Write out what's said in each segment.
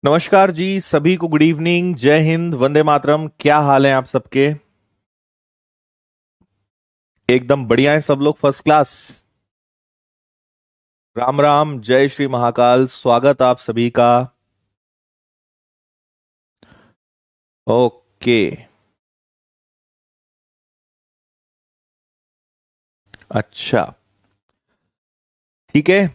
नमस्कार जी, सभी को गुड इवनिंग, जय हिंद, वंदे मातरम। क्या हाल है आप सबके? एकदम बढ़िया है सब लोग, फर्स्ट क्लास। राम राम, जय श्री महाकाल, स्वागत आप सभी का। ओके, अच्छा, ठीक है।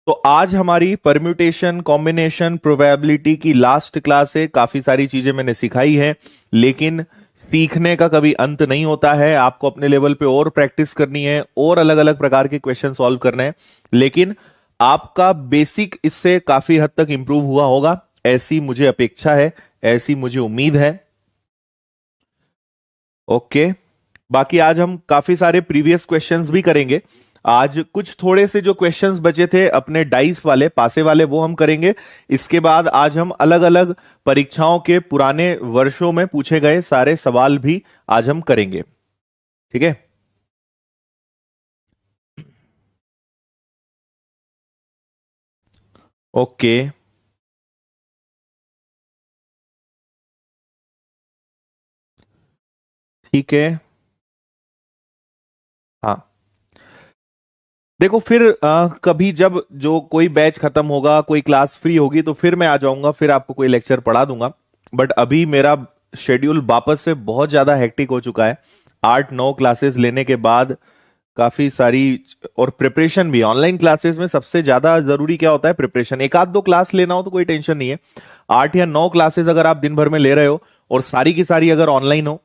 तो आज हमारी परम्यूटेशन, कॉम्बिनेशन, प्रोबेबिलिटी की लास्ट क्लास है। काफी सारी चीजें मैंने सिखाई है, लेकिन सीखने का कभी अंत नहीं होता है। आपको अपने लेवल पे और प्रैक्टिस करनी है और अलग अलग प्रकार के क्वेश्चन सॉल्व करने हैं, लेकिन आपका बेसिक इससे काफी हद तक इंप्रूव हुआ होगा, ऐसी मुझे अपेक्षा है, ऐसी मुझे उम्मीद है। ओके, बाकी आज हम काफी सारे प्रीवियस क्वेश्चंस भी करेंगे। आज कुछ थोड़े से जो क्वेश्चंस बचे थे अपने डाइस वाले, पासे वाले, वो हम करेंगे। इसके बाद आज हम अलग अलग परीक्षाओं के पुराने वर्षों में पूछे गए सारे सवाल भी आज हम करेंगे, ठीक है। ओके, ठीक है। हाँ, देखो फिर कभी जब जो कोई बैच खत्म होगा, कोई क्लास फ्री होगी, तो फिर मैं आ जाऊंगा, फिर आपको कोई लेक्चर पढ़ा दूंगा। बट अभी मेरा शेड्यूल वापस से बहुत ज्यादा हेक्टिक हो चुका है। 8-9 क्लासेस लेने के बाद काफी सारी, और प्रिपरेशन भी। ऑनलाइन क्लासेस में सबसे ज्यादा जरूरी क्या होता है? प्रिपरेशन। एक आध दो क्लास लेना हो तो कोई टेंशन नहीं है, 8 या 9 क्लासेस अगर आप दिन भर में ले रहे हो और सारी की सारी अगर ऑनलाइन हो,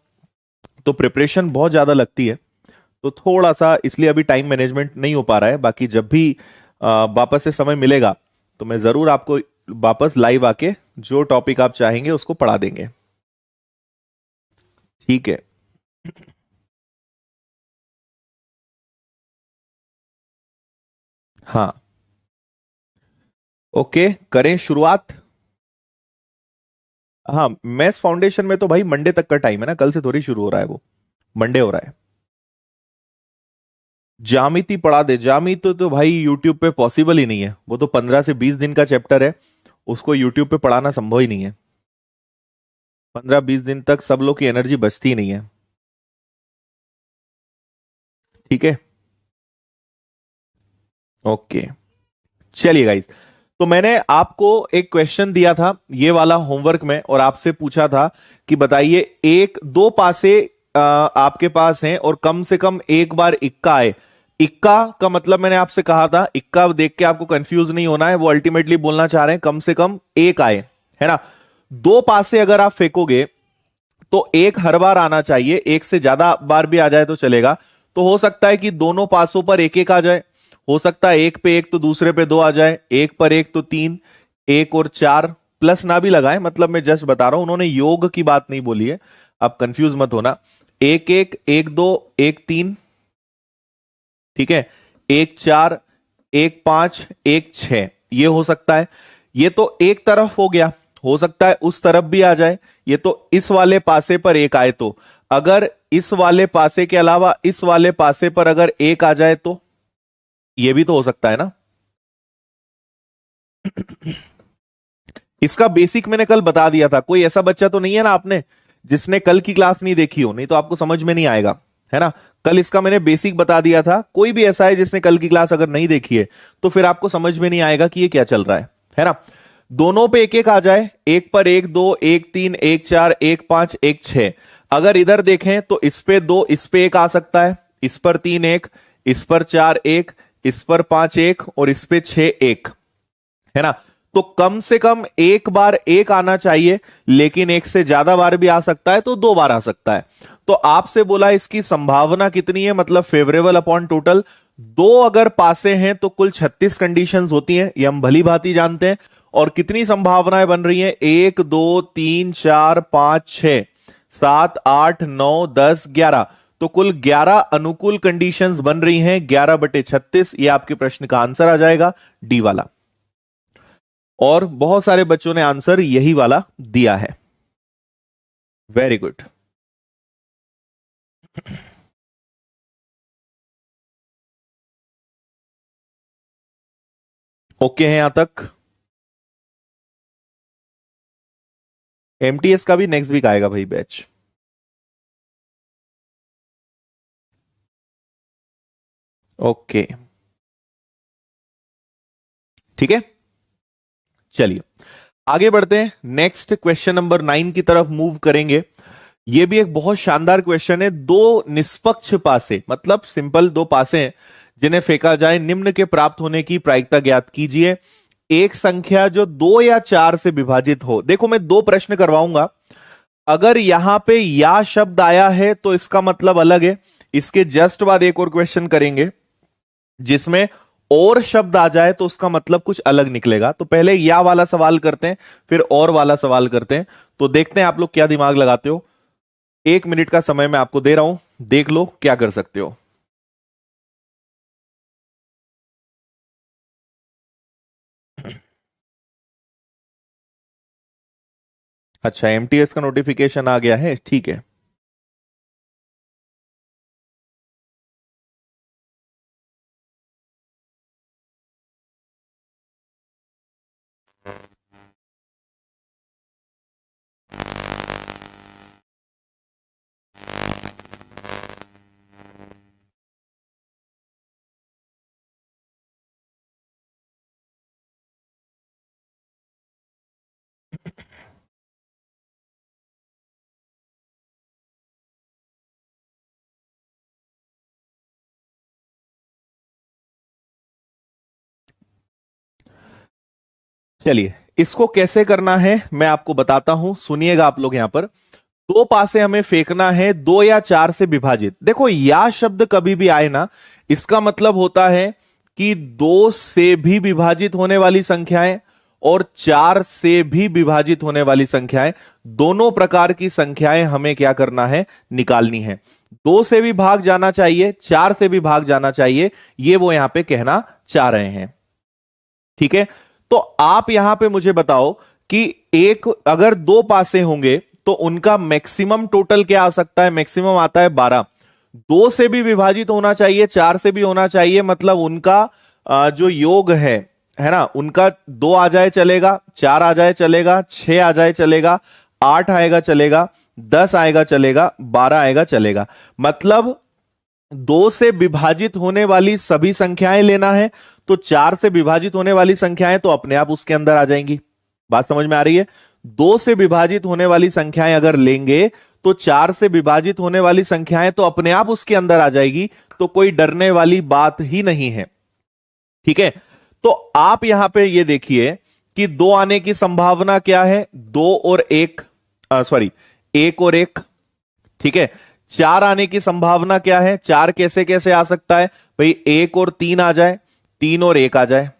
तो प्रिपरेशन बहुत ज्यादा लगती है। तो थोड़ा सा इसलिए अभी टाइम मैनेजमेंट नहीं हो पा रहा है। बाकी जब भी वापस से समय मिलेगा तो मैं जरूर आपको वापस लाइव आके जो टॉपिक आप चाहेंगे उसको पढ़ा देंगे, ठीक है। हाँ, ओके, करें शुरुआत। हाँ, मैथ्स फाउंडेशन में तो भाई मंडे तक का टाइम है ना, कल से थोड़ी शुरू हो रहा है, वो मंडे हो रहा है। ज्यामिति पढ़ा दे? ज्यामिति तो भाई यूट्यूब पे पॉसिबल ही नहीं है। वो तो 15 से 20 दिन का चैप्टर है, उसको यूट्यूब पे पढ़ाना संभव ही नहीं है। 15-20 दिन तक सब लोग की एनर्जी बचती ही नहीं है, ठीक है। ओके, चलिए गाइस, तो मैंने आपको एक क्वेश्चन दिया था ये वाला होमवर्क में, और आपसे पूछा था कि बताइए, एक दो पासे आपके पास हैं और कम से कम एक बार इक्का आए। इक्का का मतलब मैंने आपसे कहा था, इक्का देख के आपको कंफ्यूज नहीं होना है, वो अल्टीमेटली बोलना चाह रहे हैं कम से कम एक आए, है ना। दो पासे अगर आप फेंकोगे तो एक हर बार आना चाहिए, एक से ज्यादा बार भी आ जाए तो चलेगा। तो हो सकता है कि दोनों पासों पर एक एक आ जाए, हो सकता है एक पे एक तो दूसरे पे दो आ जाए, एक पर एक तो तीन, एक और चार। प्लस ना भी लगाएं, मतलब मैं जस्ट बता रहा हूं, उन्होंने योग की बात नहीं बोली है, आप कंफ्यूज मत होना। एक एक, एक दो, एक तीन, ठीक है, एक चार, एक पांच, एक छह, ये हो सकता है। ये तो एक तरफ हो गया, हो सकता है उस तरफ भी आ जाए। ये तो इस वाले पासे पर एक आए तो, अगर इस वाले पासे के अलावा इस वाले पासे पर अगर एक आ जाए तो ये भी तो हो सकता है ना। इसका बेसिक मैंने कल बता दिया था। कोई ऐसा बच्चा तो नहीं है ना आपने जिसने कल की क्लास नहीं देखी हो, नहीं तो आपको समझ में नहीं आएगा, है ना। कल इसका मैंने बेसिक बता दिया था। कोई भी ऐसा है जिसने कल की क्लास अगर नहीं देखी है तो फिर आपको समझ में नहीं आएगा कि ये क्या चल रहा है ना। दोनों पे एक एक आ जाए, एक पर एक दो, एक तीन, एक चार, एक पांच, एक छह। अगर इधर देखें तो इस पे दो, इस पे एक आ सकता है, इस पर तीन एक, इस पर चार एक, इस पर पांच एक, और इस पे छह एक, है ना। तो कम से कम एक बार एक आना चाहिए, लेकिन एक से ज्यादा बार भी आ सकता है, तो 2 बार आ सकता है। तो आपसे बोला इसकी संभावना कितनी है, मतलब फेवरेबल अपॉन टोटल, दो अगर पासे हैं तो कुल 36 कंडीशंस होती हैं, ये हम भली भांति जानते हैं। और कितनी संभावनाएं बन रही हैं? 1 2 3 4 5 6 7 8 9 10 11। तो कुल 11 अनुकूल कंडीशंस बन रही हैं, 11/36। ये आपके प्रश्न का आंसर आ जाएगा, डी वाला। और बहुत सारे बच्चों ने आंसर यही वाला दिया है। Very good. ओके है यहां तक? एमटीएस का भी नेक्स्ट वीक आएगा भाई बैच। ओके, ठीक है, चलिए आगे बढ़ते हैं। नेक्स्ट क्वेश्चन नंबर 9 की तरफ मूव करेंगे। यह भी एक बहुत शानदार क्वेश्चन है। दो निष्पक्ष पासे, मतलब सिंपल दो पासे हैं जिन्हें फेंका जाए, निम्न के प्राप्त होने की प्रायिकता ज्ञात कीजिए। एक संख्या जो 2 या 4 से विभाजित हो। देखो मैं दो प्रश्न करवाऊंगा। अगर यहां पे या शब्द आया है तो इसका मतलब अलग है। इसके जस्ट बाद एक और क्वेश्चन करेंगे जिसमें और शब्द आ जाए तो उसका मतलब कुछ अलग निकलेगा। तो पहले या वाला सवाल करते हैं, फिर और वाला सवाल करते हैं। तो देखते हैं आप लोग क्या दिमाग लगाते हो। 1 मिनट का समय मैं आपको दे रहा हूं, देख लो क्या कर सकते हो। अच्छा, एमटीएस का नोटिफिकेशन आ गया है, ठीक है। चलिए इसको कैसे करना है मैं आपको बताता हूं, सुनिएगा आप लोग। यहां पर दो पासे हमें फेंकना है, 2 या 4 से विभाजित। देखो या शब्द कभी भी आए ना, इसका मतलब होता है कि 2 से भी विभाजित होने वाली संख्याएं और 4 से भी विभाजित होने वाली संख्याएं, दोनों प्रकार की संख्याएं हमें क्या करना है? निकालनी है। 2 से भी भाग जाना चाहिए, 4 से भी भाग जाना चाहिए, ये वो यहां पे कहना चाह रहे हैं। ठीक है, तो आप यहां पे मुझे बताओ कि एक अगर दो पासे होंगे तो उनका मैक्सिमम टोटल क्या आ सकता है? मैक्सिमम आता है 12। 2 से भी विभाजित होना चाहिए, 4 से भी होना चाहिए, मतलब उनका जो योग है ना, उनका 2 आ जाए चलेगा, 4 आ जाए चलेगा, 6 आ जाए चलेगा, 8 आएगा चलेगा, 10 आएगा चलेगा, 12 आएगा चलेगा। मतलब 2 से विभाजित होने वाली सभी संख्याएं लेना है, तो 4 से विभाजित होने वाली संख्याएं तो अपने आप उसके अंदर आ जाएंगी। बात समझ में आ रही है? 2 से विभाजित होने वाली संख्याएं अगर लेंगे तो 4 से विभाजित होने वाली संख्याएं तो अपने आप उसके अंदर आ जाएगी। तो कोई डरने वाली बात ही नहीं है। ठीक है, तो आप यहां पे ये देखिए कि 2 आने की संभावना क्या है? 2 और 1, सॉरी 1 और 1। ठीक है, 4 आने की संभावना क्या है? 4 कैसे कैसे आ सकता है भाई? 1 और 3 आ जाए, 3 और 1 आ जाए,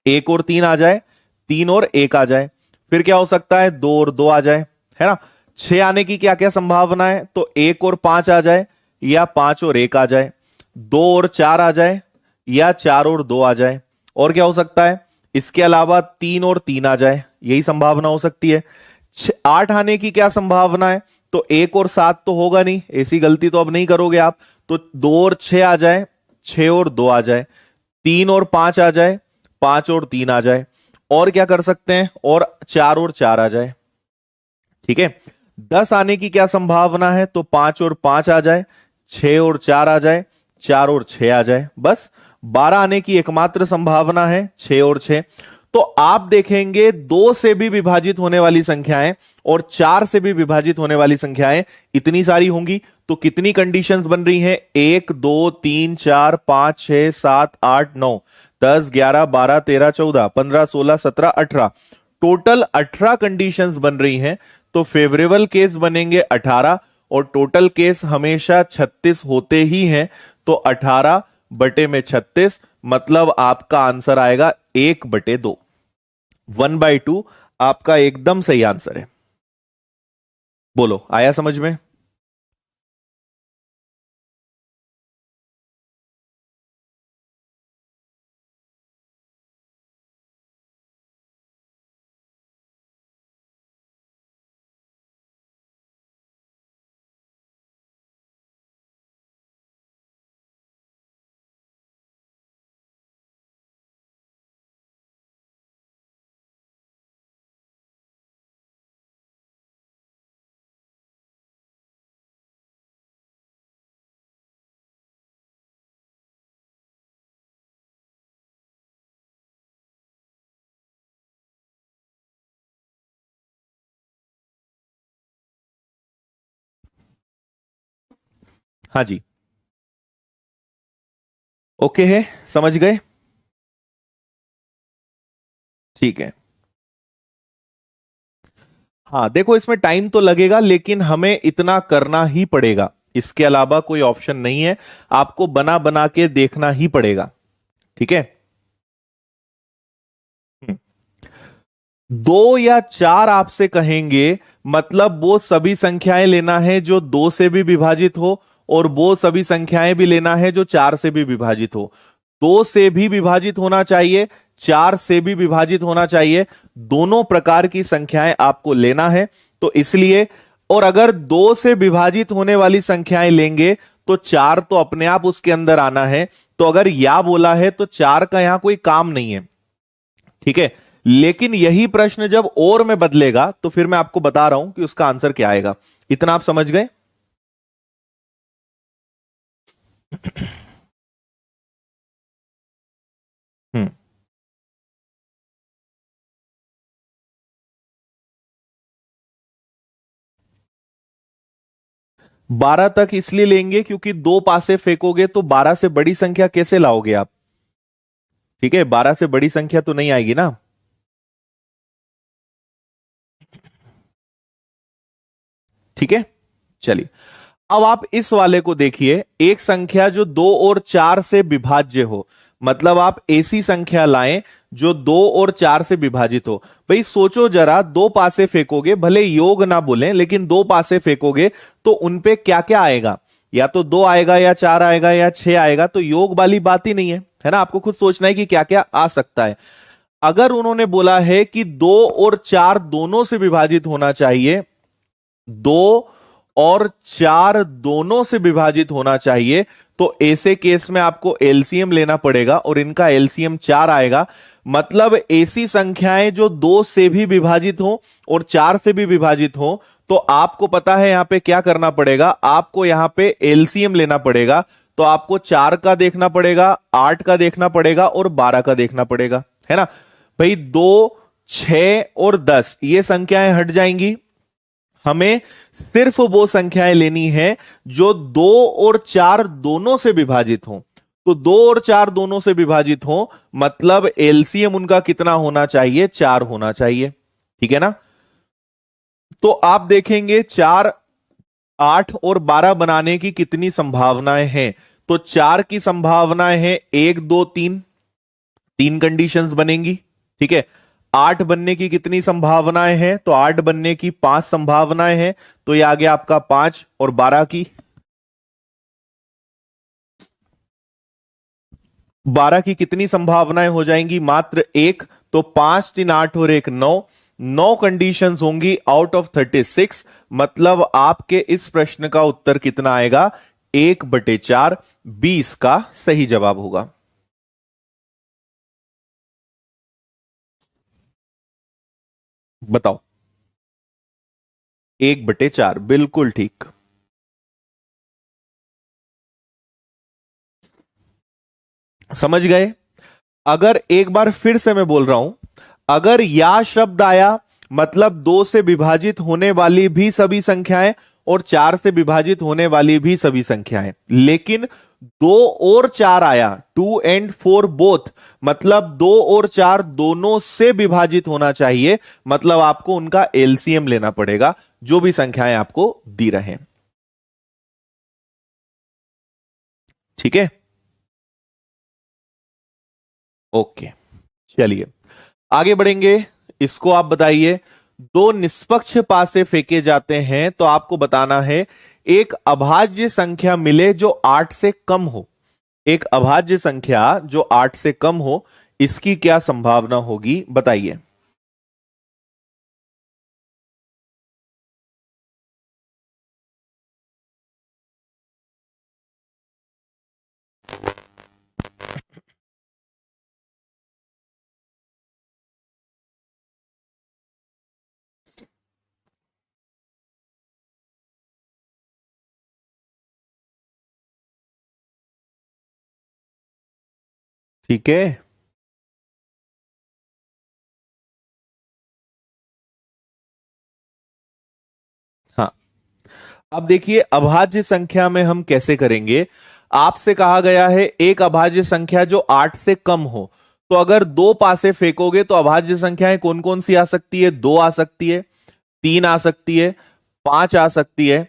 1 और 3 आ जाए, 3 और 1 आ जाए। फिर क्या हो सकता है? 2 और 2 आ जाए, है ना। 6 आने की क्या क्या संभावना है? तो 1 और 5 आ जाए, या 5 और 1 आ जाए, 2 और 4 आ जाए, या 4 और 2 आ जाए। और क्या हो सकता है? इसके अलावा 3 और 3 आ जाए, यही संभावना हो सकती है। 8 आने की क्या संभावना है? तो 1 और 7 तो होगा नहीं, ऐसी गलती तो अब नहीं करोगे आप। तो 2 और 6 आ जाए, 6 और 2 आ जाए, 3 और 5 आ जाए, 5 और 3 आ जाए। और क्या कर सकते हैं? और 4 और 4 आ जाए। ठीक है, 10 आने की क्या संभावना है? तो 5 और 5 आ जाए, 6 और 4 आ जाए, 4 और 6 आ जाए, बस। 12 आने की एकमात्र संभावना है, 6 और 6। तो आप देखेंगे 2 से भी विभाजित होने वाली संख्याएं और 4 से भी विभाजित होने वाली संख्याएं इतनी सारी होंगी। तो कितनी कंडीशंस बन रही हैं? 1 2 3 4 5 6 7 8 9 10 11 12 13 14 15 16 17 18, टोटल 18 कंडीशंस बन रही हैं। तो फेवरेबल केस बनेंगे 18 और टोटल केस हमेशा 36 होते ही हैं। तो 18 बटे में 36, मतलब आपका आंसर आएगा 1/2। 1/2 आपका एकदम सही आंसर है। बोलो, आया समझ में? हाँ जी, ओके है, समझ गए? ठीक है। हाँ देखो, इसमें टाइम तो लगेगा लेकिन हमें इतना करना ही पड़ेगा, इसके अलावा कोई ऑप्शन नहीं है। आपको बना बना के देखना ही पड़ेगा। ठीक है। हम्म। दो या चार आपसे कहेंगे, मतलब वो सभी संख्याएं लेना है जो दो से भी विभाजित हो, और वो सभी संख्याएं भी लेना है जो चार से भी विभाजित हो। दो से भी विभाजित होना चाहिए, चार से भी विभाजित होना चाहिए, दोनों प्रकार की संख्याएं आपको लेना है। तो इसलिए, और अगर दो से विभाजित होने वाली संख्याएं लेंगे तो चार तो अपने आप उसके अंदर आना है। तो अगर या बोला है तो चार का यहां कोई काम नहीं है। ठीक है। लेकिन यही प्रश्न जब और में बदलेगा तो फिर मैं आपको बता रहा हूं कि उसका आंसर क्या आएगा। इतना आप समझ गए? हम्म। 12 तक इसलिए लेंगे क्योंकि दो पासे फेंकोगे तो 12 से बड़ी संख्या कैसे लाओगे आप? ठीक है, 12 से बड़ी संख्या तो नहीं आएगी ना। ठीक है, चलिए। अब आप इस वाले को देखिए, एक संख्या जो दो और चार से विभाज्य हो, मतलब आप ऐसी संख्या लाएं जो दो और चार से विभाजित हो। भाई सोचो जरा, दो पासे फेंकोगे, भले योग ना बोलें लेकिन दो पासे फेंकोगे तो उनपे क्या क्या आएगा? या तो दो आएगा, या चार आएगा, या छह आएगा। तो योग वाली बात ही नहीं है ना। आपको खुद सोचना है कि क्या क्या आ सकता है। अगर उन्होंने बोला है कि दो और चार दोनों से विभाजित होना चाहिए, दो और चार दोनों से विभाजित होना चाहिए, तो ऐसे केस में आपको एलसीएम लेना पड़ेगा और इनका एलसीएम चार आएगा। मतलब ऐसी संख्याएं जो दो से भी विभाजित हो और चार से भी विभाजित हो, तो आपको पता है यहां पे क्या करना पड़ेगा, आपको यहां पे एलसीएम लेना पड़ेगा। तो आपको चार का देखना पड़ेगा, आठ का देखना पड़ेगा और 12 का देखना पड़ेगा, है ना। भाई दो, छह और 10 ये संख्याएं हट जाएंगी। हमें सिर्फ वो संख्याएं लेनी है जो दो और चार दोनों से विभाजित हो। तो दो और चार दोनों से विभाजित हो, मतलब एलसीएम उनका कितना होना चाहिए? चार होना चाहिए। ठीक है ना। तो आप देखेंगे चार, आठ और 12 बनाने की कितनी संभावनाएं हैं। तो चार की संभावनाएं हैं एक, दो, तीन, तीन कंडीशंस बनेंगी। ठीक है। आठ बनने की कितनी संभावनाएं हैं? तो आठ बनने की पांच संभावनाएं हैं। तो ये आ गया आपका पांच। और 12 की, 12 की कितनी संभावनाएं हो जाएंगी? मात्र एक। तो पांच, तीन, आठ और एक, नौ। नौ कंडीशंस होंगी आउट ऑफ 36। मतलब आपके इस प्रश्न का उत्तर कितना आएगा? 1/4। 20 का सही जवाब होगा। बताओ। 1/4, बिल्कुल ठीक। समझ गए? अगर एक बार फिर से मैं बोल रहा हूं, अगर या शब्द आया, मतलब दो से विभाजित होने वाली भी सभी संख्याएं और चार से विभाजित होने वाली भी सभी संख्याएं, लेकिन दो और चार आया, 2 and 4 बोथ, मतलब दो और चार दोनों से विभाजित होना चाहिए, मतलब आपको उनका एलसीएम लेना पड़ेगा जो भी संख्याएं आपको दी रहे। ठीक है। ओके, चलिए आगे बढ़ेंगे। इसको आप बताइए, दो निष्पक्ष पासे फेंके जाते हैं तो आपको बताना है एक अभाज्य संख्या मिले जो 8 से कम हो। एक अभाज्य संख्या जो 8 से कम हो, इसकी क्या संभावना होगी बताइए। ठीक है, हाँ। अब देखिए अभाज्य संख्या में हम कैसे करेंगे। आपसे कहा गया है एक अभाज्य संख्या जो 8 से कम हो, तो अगर दो पासे फेंकोगे तो अभाज्य संख्याएं कौन कौन सी आ सकती है? 2 आ सकती है, 3 आ सकती है, 5 आ सकती है,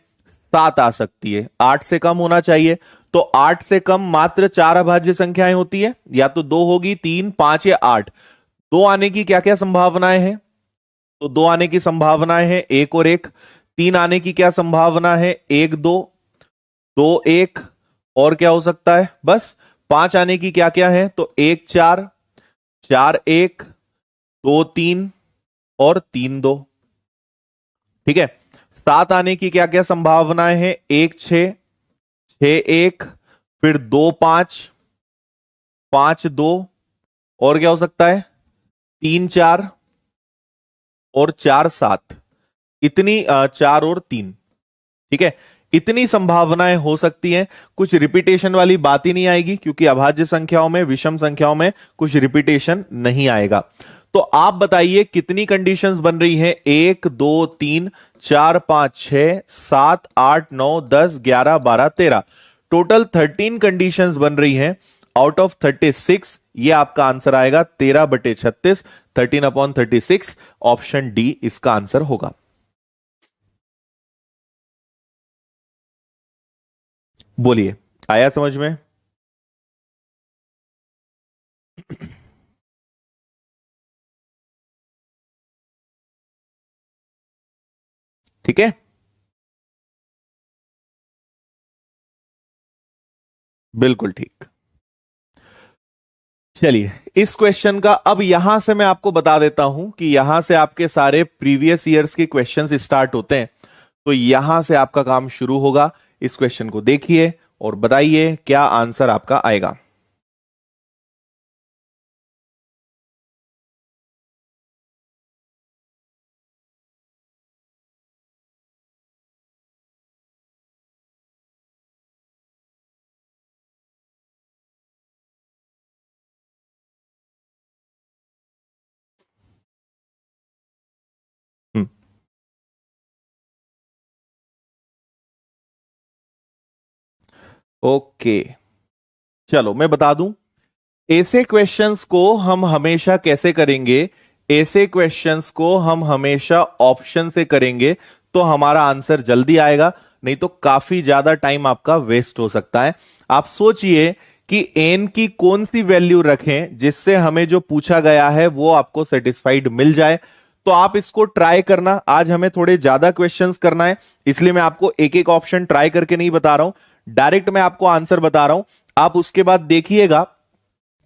7 आ सकती है। 8 से कम होना चाहिए, तो 8 से कम मात्र 4 अभाज्य संख्याएं होती है, या तो 2 होगी, 3, 5 या 8। दो आने की क्या क्या संभावनाएं हैं? तो दो आने की संभावनाएं हैं एक और एक। तीन आने की क्या संभावना है? एक दो, दो एक, और क्या हो सकता है? बस। पांच आने की क्या क्या है? तो एक चार, चार एक, दो तीन, और तीन दो। ठीक है। सात आने की क्या क्या संभावनाएं हैं? एक छह, छह एक, फिर दो पांच, पांच दो, और क्या हो सकता है? तीन चार, और चार सात। इतनी चार और तीन। ठीक है, इतनी संभावनाएं हो सकती हैं। कुछ रिपीटेशन वाली बात ही नहीं आएगी, क्योंकि अभाज्य संख्याओं में, विषम संख्याओं में कुछ रिपीटेशन नहीं आएगा। तो आप बताइए कितनी कंडीशंस बन रही हैं? 1 2 3 4 5 6 7 8 9 10 11 12 13। टोटल 13 कंडीशंस बन रही हैं। आउट ऑफ 36 ये आपका आंसर आएगा 13/36। 13/36 ऑप्शन डी इसका आंसर होगा। बोलिए, आया समझ में? ठीक है, बिल्कुल ठीक। चलिए इस क्वेश्चन का अब यहां से मैं आपको बता देता हूं कि यहां से आपके सारे प्रीवियस ईयर्स के क्वेश्चंस स्टार्ट होते हैं। तो यहां से आपका काम शुरू होगा। इस क्वेश्चन को देखिए और बताइए क्या आंसर आपका आएगा। हम्म, ओके, चलो मैं बता दूं। ऐसे क्वेश्चंस को हम हमेशा कैसे करेंगे? ऐसे क्वेश्चंस को हम हमेशा ऑप्शन से करेंगे, तो हमारा आंसर जल्दी आएगा। नहीं तो काफी ज्यादा टाइम आपका वेस्ट हो सकता है। आप सोचिए कि एन की कौन सी वैल्यू रखें जिससे हमें जो पूछा गया है वो आपको सेटिस्फाइड मिल जाए। तो आप इसको ट्राई करना। आज हमें थोड़े ज्यादा क्वेश्चंस करना है, इसलिए मैं आपको एक एक ऑप्शन ट्राई करके नहीं बता रहा हूं, डायरेक्ट मैं आपको आंसर बता रहा हूं। आप उसके बाद देखिएगा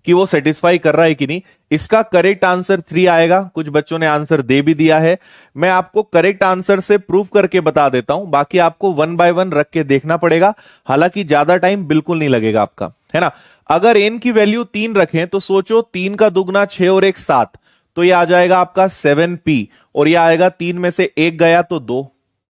कि वो सेटिस्फाई कर रहा है कि नहीं। इसका करेक्ट आंसर 3 आएगा। कुछ बच्चों ने आंसर दे भी दिया है। मैं आपको करेक्ट आंसर से प्रूव करके बता देता हूं, बाकी आपको वन बाय वन रख के देखना पड़ेगा। हालांकि ज्यादा टाइम बिल्कुल नहीं लगेगा आपका, है ना। अगर एन की वैल्यू 3 रखें तो सोचो 3 का दुगना 6 और एक 7, तो ये आ जाएगा आपका 7p। और ये आएगा 3 में से एक गया तो 2,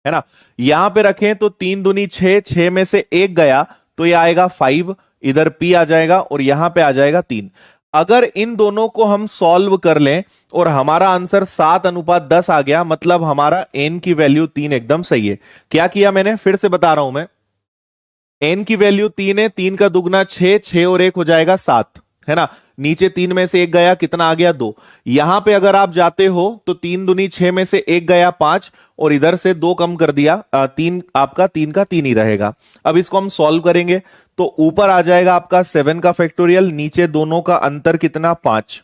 है ना। यहां पे रखें तो 3 दूनी 6, 6 में से एक गया तो ये आएगा 5। इधर p आ जाएगा और यहां पे आ जाएगा 3। अगर इन दोनों को हम सॉल्व कर लें और हमारा आंसर 7:10 आ गया, मतलब हमारा n की वैल्यू 3 एकदम सही है। क्या किया मैंने? फिर से बता रहा हूं मैं। n की वैल्यू 3 है, 3 का दुगना 6, 6 और एक हो जाएगा 7, है ना। नीचे 3 में से एक गया, कितना आ गया? 2। यहां पे अगर आप जाते हो तो 3 दूनी 6 में से एक गया 5, और इधर से 2 कम कर दिया, 3 आपका 3 का 3 ही रहेगा। अब इसको हम सॉल्व करेंगे तो ऊपर आ जाएगा आपका 7 का फैक्टोरियल, नीचे दोनों का अंतर कितना 5,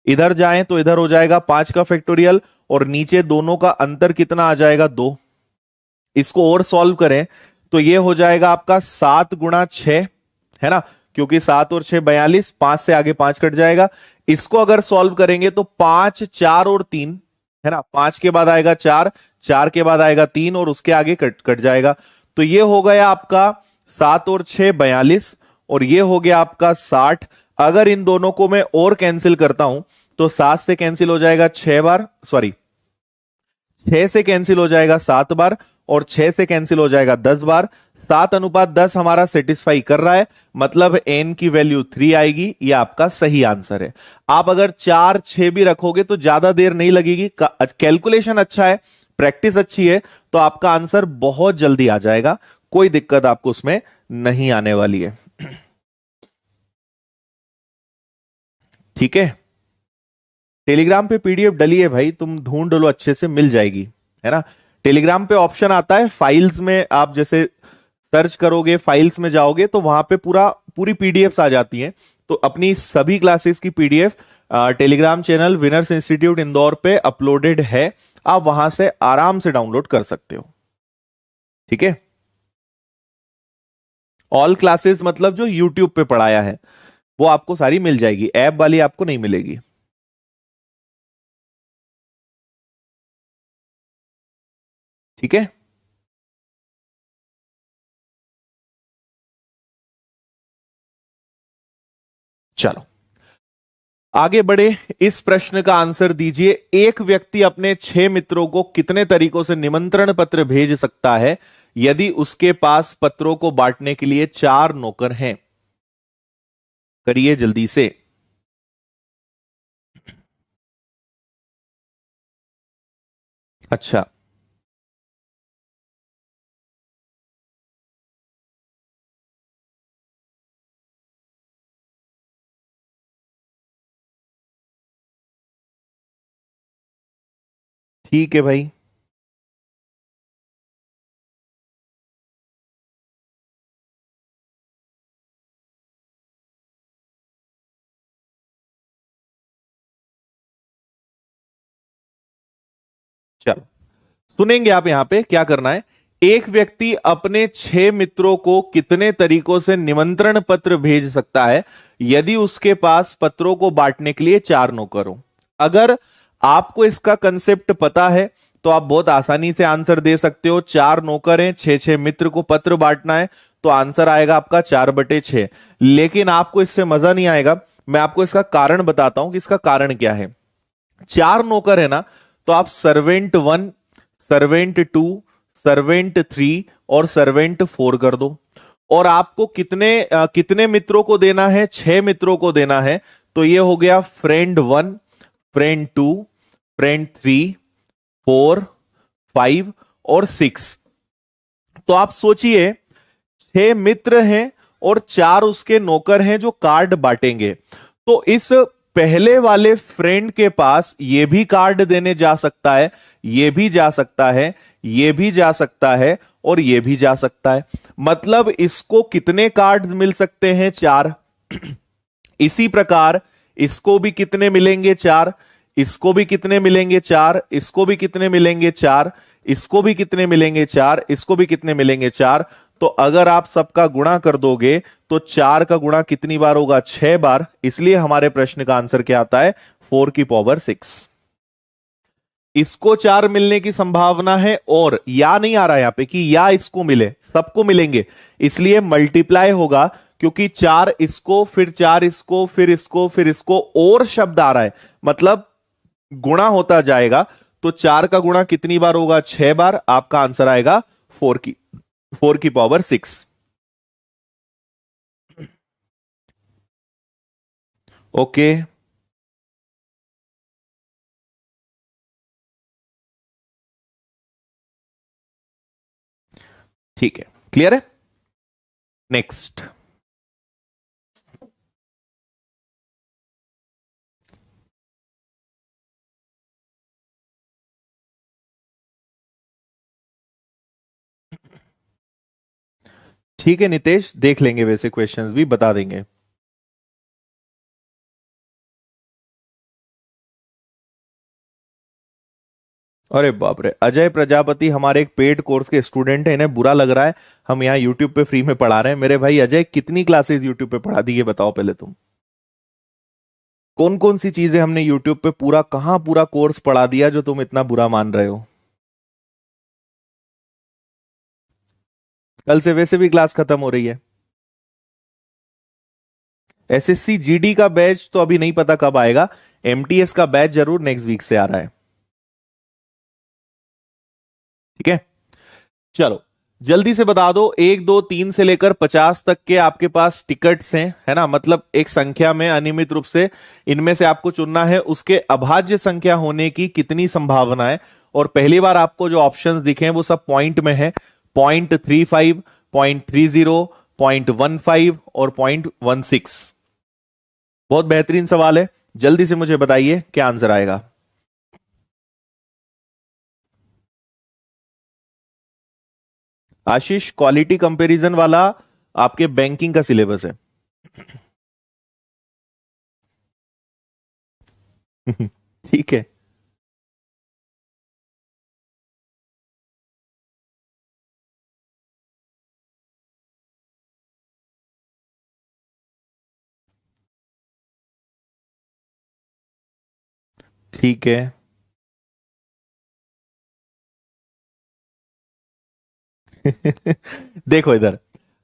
इधर जाएं तो इधर हो जाएगा 5 का फैक्टोरियल और नीचे दोनों का अंतर कितना आ जाएगा 2। इसको और सॉल्व करें तो ये हो जाएगा आपका 7 गुणा 6, है ना, क्योंकि 7 और 6 42, 5 से आगे 5 कट जाएगा। इसको अगर सॉल्व करेंगे तो 5 4 और 3, है ना, 5 के बाद आएगा 4, 4 के बाद आएगा 3 और उसके आगे कट कट जाएगा। तो ये हो गया आपका 7 और 6 42 और ये हो गया आपका 60। अगर इन दोनों को मैं और कैंसिल करता हूं तो 7 से कैंसिल हो जाएगा 6 बार, सॉरी 6 से कैंसिल हो जाएगा 7 बार और 6 से कैंसिल हो जाएगा 10 बार। 7:10 हमारा सेटिस्फाई कर रहा है, मतलब n की वैल्यू 3 आएगी। ये आपका सही आंसर है। आप अगर 4 6 भी रखोगे तो ज्यादा देर नहीं लगेगी, कैलकुलेशन अच्छा है, प्रैक्टिस अच्छी है, तो आपका आंसर बहुत जल्दी आ जाएगा, कोई दिक्कत आपको उसमें नहीं आने वाली है। ठीक है, टेलीग्राम पे पीडीएफ डली है भाई, तुम ढूंढ लो अच्छे से, मिल जाएगी, है ना। टेलीग्राम पे ऑप्शन आता है फाइल्स में, आप जैसे सर्च करोगे फाइल्स में जाओगे तो वहां पे पूरी पीडीएफ्स आ जाती हैं। तो अपनी सभी क्लासेस की PDF Telegram channel winners institute Indore पे अपलोडेड है, आप वहां से आराम से डाउनलोड कर सकते हो। ठीक है, ऑल क्लासेस मतलब जो यूट्यूब पे पढ़ाया है वो आपको सारी मिल जाएगी, ऐप वाली आपको नहीं मिलेगी। ठीक है, चलो आगे बढ़े। इस प्रश्न का आंसर दीजिए, एक व्यक्ति अपने 6 मित्रों को कितने तरीकों से निमंत्रण पत्र भेज सकता है यदि उसके पास पत्रों को बांटने के लिए 4 नौकर हैं? करिए जल्दी से। अच्छा, ठीक है भाई। चलो सुनेंगे आप, यहां पे क्या करना है। एक व्यक्ति अपने 6 मित्रों को कितने तरीकों से निमंत्रण पत्र भेज सकता है यदि उसके पास पत्रों को बांटने के लिए 4 नौकर हो? अगर आपको इसका कंसेप्ट पता है तो आप बहुत आसानी से आंसर दे सकते हो। 4 नौकर हैं, 6 मित्र को पत्र बांटना है, तो आंसर आएगा आपका 4/6। लेकिन आपको इससे मजा नहीं आएगा, मैं आपको इसका कारण बताता हूं कि इसका कारण क्या है। 4 नौकर है ना, तो आप सर्वेंट 1, सर्वेंट 2, सर्वेंट 3 और सर्वेंट 4 कर दो। और आपको कितने मित्रों को देना है? 6 मित्रों को देना है। तो ये हो गया फ्रेंड 1, फ्रेंड 2, फ्रेंड 3, 4, 5 और 6। तो आप सोचिए, 6 मित्र हैं और 4 उसके नौकर हैं जो कार्ड बांटेंगे। तो इस पहले वाले फ्रेंड के पास ये भी कार्ड देने जा सकता है, ये भी जा सकता है, ये भी जा सकता है और ये भी जा सकता है। मतलब इसको कितने कार्ड मिल सकते हैं? 4। इसी प्रकार इसको भी कितने मिलेंगे? 4। इसको भी कितने मिलेंगे? 4। इसको भी कितने मिलेंगे? 4। इसको भी कितने मिलेंगे? 4। इसको भी कितने मिलेंगे? 4। तो अगर आप सबका गुणा कर दोगे तो 4 का गुणा कितनी बार होगा? 6 बार। इसलिए हमारे प्रश्न का आंसर क्या आता है? 4⁶। इसको 4 मिलने की संभावना है, और या नहीं आ रहा यहां पे कि या इसको मिले, सबको मिलेंगे, इसलिए मल्टीप्लाई होगा, क्योंकि 4 इसको, फिर 4 इसको, फिर इसको, फिर इसको, और शब्द आ रहा है, मतलब गुणा होता जाएगा। तो 4 का गुणा कितनी बार होगा? 6 बार। आपका आंसर आएगा 4⁶। ओके, ठीक है, क्लियर है। नेक्स्ट। ठीक है नितेश, देख लेंगे, वैसे क्वेश्चंस भी बता देंगे। अरे बाप रे, अजय प्रजापति हमारे एक पेड कोर्स के स्टूडेंट है, इन्हें बुरा लग रहा है हम यहाँ यूट्यूब पे फ्री में पढ़ा रहे हैं। मेरे भाई अजय, कितनी क्लासेस यूट्यूब पे पढ़ा दी ये बताओ पहले तुम। कौन कौन सी चीजें हमने यूट्यूब पे पूरा, कहाँ पूरा कोर्स पढ़ा दिया जो तुम इतना बुरा मान रहे हो। कल से वैसे भी क्लास खत्म हो रही है। एसएससी जीडी का बैच तो अभी नहीं पता कब आएगा, एमटीएस का बैच जरूर नेक्स्ट वीक से आ रहा है। ठीक है, चलो जल्दी से बता दो, 1 2 3 से लेकर 50 तक के आपके पास टिकट्स हैं, है ना, मतलब एक संख्या में अनियमित रूप से इनमें से आपको चुनना है, उसके अभाज्य संख्या होने की कितनी संभावना है। और पहली बार आपको जो ऑप्शंस दिखे हैं वो सब पॉइंट में है, 0.35, 0.30, 0.15 और 0.16। बहुत बेहतरीन सवाल है, जल्दी से मुझे बताइए क्या आंसर आएगा। आशीष, क्वालिटी कंपैरिजन वाला आपके बैंकिंग का सिलेबस है। ठीक है, ठीक है। देखो इधर,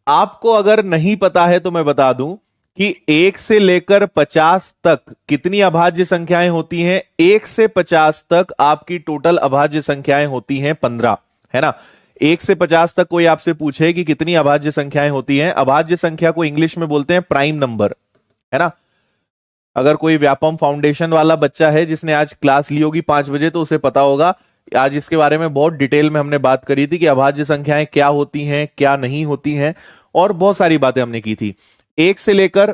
आपको अगर नहीं पता है तो मैं बता दूं कि 1 से लेकर 50 तक कितनी अभाज्य संख्याएं होती हैं। 1 से 50 तक आपकी टोटल अभाज्य संख्याएं होती हैं 15, है ना। 1 से 50 तक कोई आपसे पूछे कि कितनी अभाज्य संख्याएं होती हैं, अभाज्य संख्या को इंग्लिश में बोलते हैं प्राइम नंबर, है ना। अगर कोई व्यापम फाउंडेशन वाला बच्चा है जिसने आज क्लास ली होगी 5 बजे, तो उसे पता होगा, आज इसके बारे में बहुत डिटेल में हमने बात करी थी कि अभाज्य संख्याएं क्या होती हैं क्या नहीं होती हैं, और बहुत सारी बातें हमने की थी। एक से लेकर,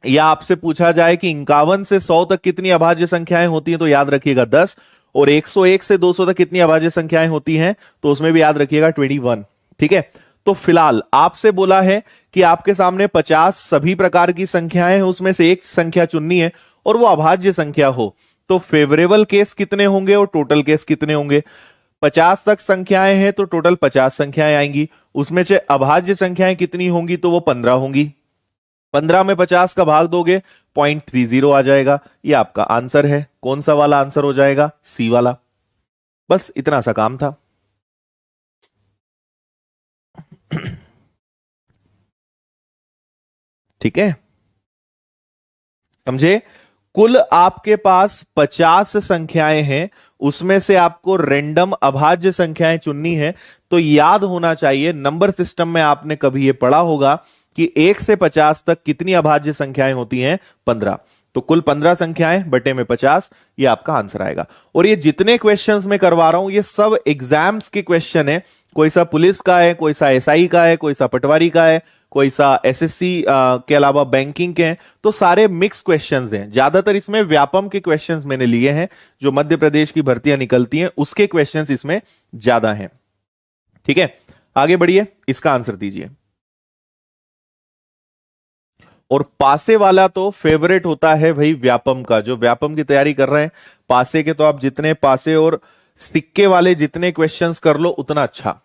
या आपसे पूछा जाए कि 51 से 100 तक कितनी अभाज्य संख्याएं होती हैं, तो याद रखिएगा 10। और 101 से 200 तक कितनी अभाज्य संख्याएं होती हैं, तो उसमें भी याद रखिएगा 21। ठीक है, तो फिलहाल आपसे बोला है कि आपके सामने 50 सभी प्रकार की संख्याएं हैं, उसमें से एक संख्या चुननी है और वो अभाज्य संख्या हो। तो फेवरेबल केस कितने होंगे और टोटल केस कितने होंगे। 50 तक संख्याएं हैं तो टोटल 50 संख्याएं आएंगी, उसमें से अभाज्य संख्याएं कितनी होंगी, तो वो 15 होंगी। 15 में 50 का भाग दोगे 0.30 आ जाएगा। ये आपका आंसर है। कौन सा वाला आंसर हो जाएगा, सी वाला। बस इतना सा काम था। ठीक है, समझे। कुल आपके पास 50 संख्याएं हैं, उसमें से आपको रैंडम अभाज्य संख्याएं चुननी है। तो याद होना चाहिए, नंबर सिस्टम में आपने कभी यह पढ़ा होगा कि 1 से 50 तक कितनी अभाज्य संख्याएं होती हैं, 15। तो कुल 15 संख्याएं बटे में 50, ये आपका आंसर आएगा। और ये जितने क्वेश्चंस मैं करवा रहा हूं ये सब एग्जाम्स के क्वेश्चन है। कोई सा पुलिस का है, कोई सा एसआई का है, कोई सा पटवारी का है, कोई सा एसएससी के अलावा बैंकिंग के हैं। तो सारे मिक्स क्वेश्चंस हैं। ज्यादातर इसमें व्यापम के क्वेश्चंस मैंने लिए हैं, जो मध्य प्रदेश की भर्तियां निकलती हैं उसके क्वेश्चंस इसमें ज्यादा हैं। ठीक है, आगे बढ़िए, इसका आंसर दीजिए। और पासे वाला तो फेवरेट होता है भाई व्यापम का। जो व्यापम की तैयारी कर रहे हैं पासे के, तो आप जितने पासे और सिक्के वाले जितने क्वेश्चंस कर लो उतना अच्छा।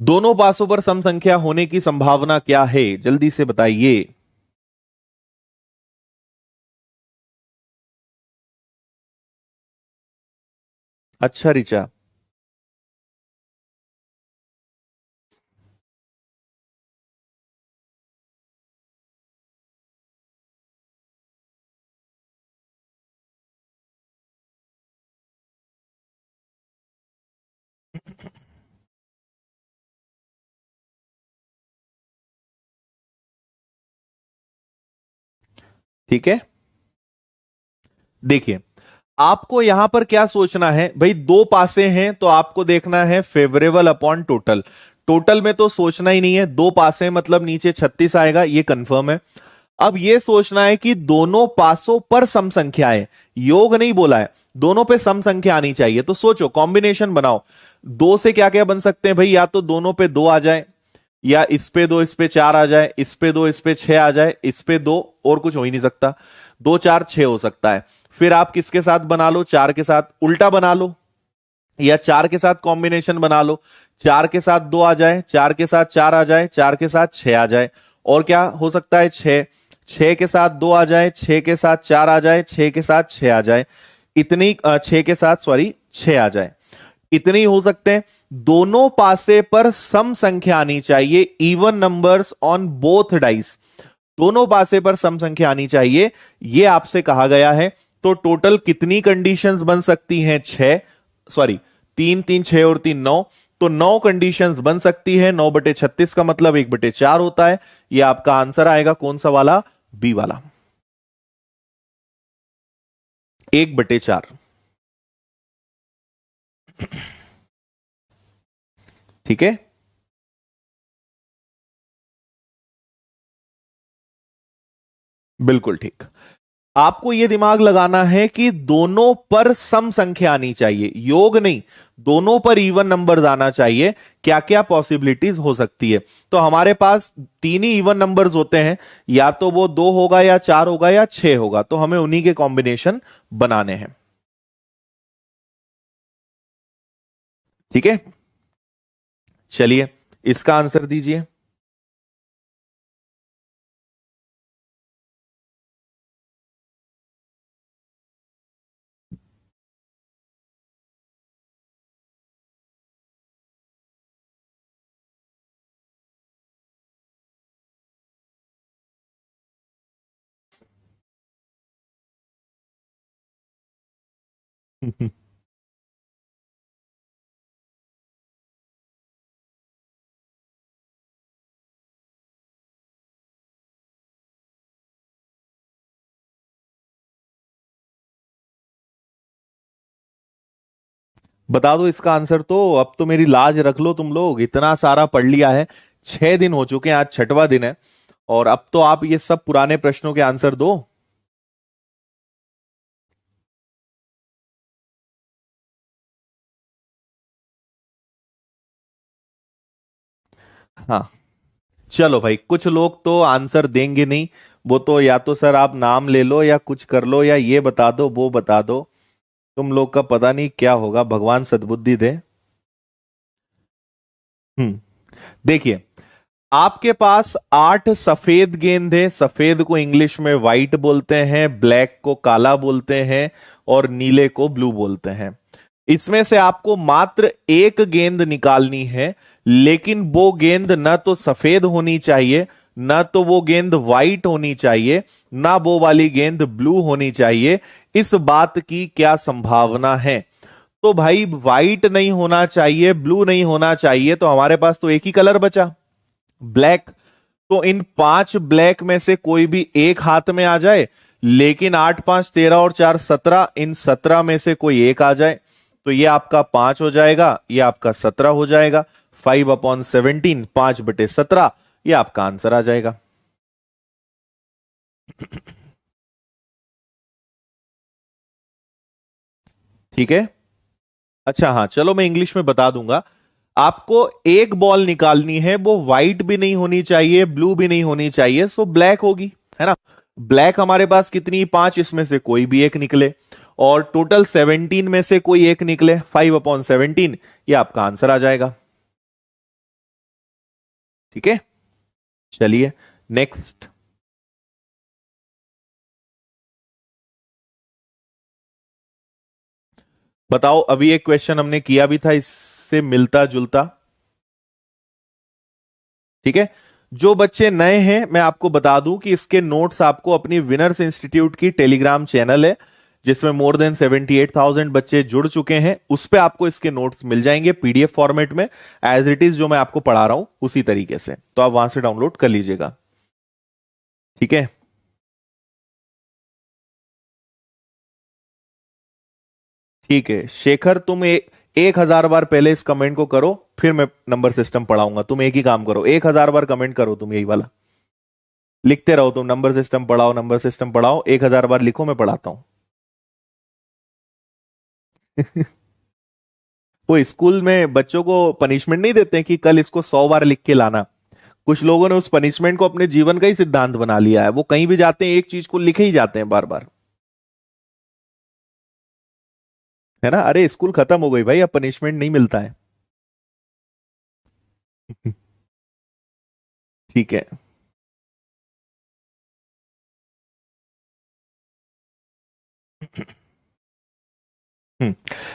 दोनों पासों पर सम संख्या होने की संभावना क्या है, जल्दी से बताइए। अच्छा ऋचा, ठीक है। देखिए, आपको यहां पर क्या सोचना है भाई, दो पासे हैं तो आपको देखना है फेवरेबल अपॉन टोटल। टोटल में तो सोचना ही नहीं है, दो पासे मतलब नीचे 36 आएगा, ये कंफर्म है। अब ये सोचना है कि दोनों पासों पर सम संख्या है, योग नहीं बोला है, दोनों पे सम संख्या आनी चाहिए। तो सोचो, कॉम्बिनेशन बनाओ। दो से क्या क्या बन सकते हैं भाई, या तो दोनों पे 2 आ जाए, या इस पे दो, इस पे चार आ जाए, इस पे दो, इस पे छह आ जाए, इस पे दो, और कुछ हो ही नहीं सकता। दो चार छह हो सकता है। फिर आप किसके साथ बना लो, चार के साथ उल्टा बना लो, या चार के साथ कॉम्बिनेशन बना लो। चार के साथ दो आ जाए, चार के साथ चार आ जाए, चार के साथ छह आ जाए। और क्या हो सकता है, छह। छह के साथ दो आ जाए, छह के साथ चार आ जाए, छह के साथ छह आ जाए। इतनी छह के साथ, सॉरी, छह आ जाए। इतने ही हो सकते हैं। दोनों पासे पर सम संख्या आनी चाहिए, even numbers on both dice. दोनों पासे पर सम संख्या आनी चाहिए, यह आपसे कहा गया है। तो टोटल कितनी कंडीशंस बन सकती हैं, छह, सॉरी, तीन तीन छह और तीन नौ। तो नौ कंडीशंस बन सकती है। 9/36 का मतलब 1/4 होता है। यह आपका आंसर आएगा, कौन सा वाला, बी वाला, 1/4। ठीक है। बिल्कुल ठीक। आपको यह दिमाग लगाना है कि दोनों पर सम संख्या आनी चाहिए, योग नहीं, दोनों पर इवन नंबर आना चाहिए। क्या क्या पॉसिबिलिटीज हो सकती है। तो हमारे पास तीन ही इवन नंबर्स होते हैं, या तो वो दो होगा, या चार होगा, या छह होगा। तो हमें उन्हीं के कॉम्बिनेशन बनाने हैं। ठीक है, चलिए इसका आंसर दीजिए। बता दो इसका आंसर। तो अब तो मेरी लाज रख लो तुम लोग, इतना सारा पढ़ लिया है। 6 दिन हो चुके हैं, आज छठवां दिन है, और अब तो आप ये सब पुराने प्रश्नों के आंसर दो। हाँ, चलो भाई, कुछ लोग तो आंसर देंगे नहीं। वो तो या तो सर आप नाम ले लो, या कुछ कर लो, या ये बता दो, वो बता दो। तुम लोग का पता नहीं क्या होगा, भगवान सद्बुद्धि दे। हम्म, देखिए, आपके पास 8 सफेद गेंद है। सफेद को इंग्लिश में व्हाइट बोलते हैं, ब्लैक को काला बोलते हैं, और नीले को ब्लू बोलते हैं। इसमें से आपको मात्र एक गेंद निकालनी है, लेकिन वो गेंद ना तो सफेद होनी चाहिए, ना तो वो गेंद व्हाइट होनी चाहिए, ना वो वाली गेंद ब्लू होनी चाहिए। इस बात की क्या संभावना है। तो भाई, व्हाइट नहीं होना चाहिए, ब्लू नहीं होना चाहिए, तो हमारे पास तो एक ही कलर बचा, ब्लैक। तो इन 5 ब्लैक में से कोई भी एक हाथ में आ जाए, लेकिन 8 5 13 और 4 17, इन 17 में से कोई एक आ जाए। तो ये आपका 5 हो जाएगा, ये आपका 17 हो जाएगा। 5/17, 5/17, ये आपका आंसर आ जाएगा। ठीक है। अच्छा हाँ, चलो मैं इंग्लिश में बता दूंगा। आपको एक बॉल निकालनी है, वो व्हाइट भी नहीं होनी चाहिए, ब्लू भी नहीं होनी चाहिए, सो ब्लैक होगी, है ना। ब्लैक हमारे पास कितनी, 5, इसमें से कोई भी एक निकले, और टोटल 17 में से कोई एक निकले, 5/17, ये आपका आंसर आ जाएगा। ठीक है, चलिए नेक्स्ट। बताओ, अभी एक क्वेश्चन हमने किया भी था इससे मिलता जुलता। ठीक है। जो बच्चे नए हैं, मैं आपको बता दूं कि इसके नोट्स आपको अपनी विनर्स इंस्टीट्यूट की टेलीग्राम चैनल है, जिसमें मोर देन 78,000 बच्चे जुड़ चुके हैं, उस पे आपको इसके नोट्स मिल जाएंगे पीडीएफ फॉर्मेट में, एज इट इज जो मैं आपको पढ़ा रहा हूं उसी तरीके से। तो आप वहां से डाउनलोड कर लीजिएगा। ठीक है। ठीक है शेखर, तुम 1,000 बार पहले इस कमेंट को करो, फिर मैं नंबर सिस्टम पढ़ाऊंगा। तुम एक ही काम करो, 1,000 बार कमेंट करो, तुम यही वाला लिखते रहो। तुम नंबर सिस्टम पढ़ाओ, नंबर सिस्टम पढ़ाओ, 1,000 बार लिखो, मैं पढ़ाता हूं। वो स्कूल में बच्चों को पनिशमेंट नहीं देते हैं कि कल इसको 100 बार लिख के लाना। कुछ लोगों ने उस पनिशमेंट को अपने जीवन का ही सिद्धांत बना लिया है, वो कहीं भी जाते हैं एक चीज को लिखे ही जाते हैं बार बार, है ना। अरे स्कूल खत्म हो गई भाई, अब पनिशमेंट नहीं मिलता है। ठीक है। हम्म,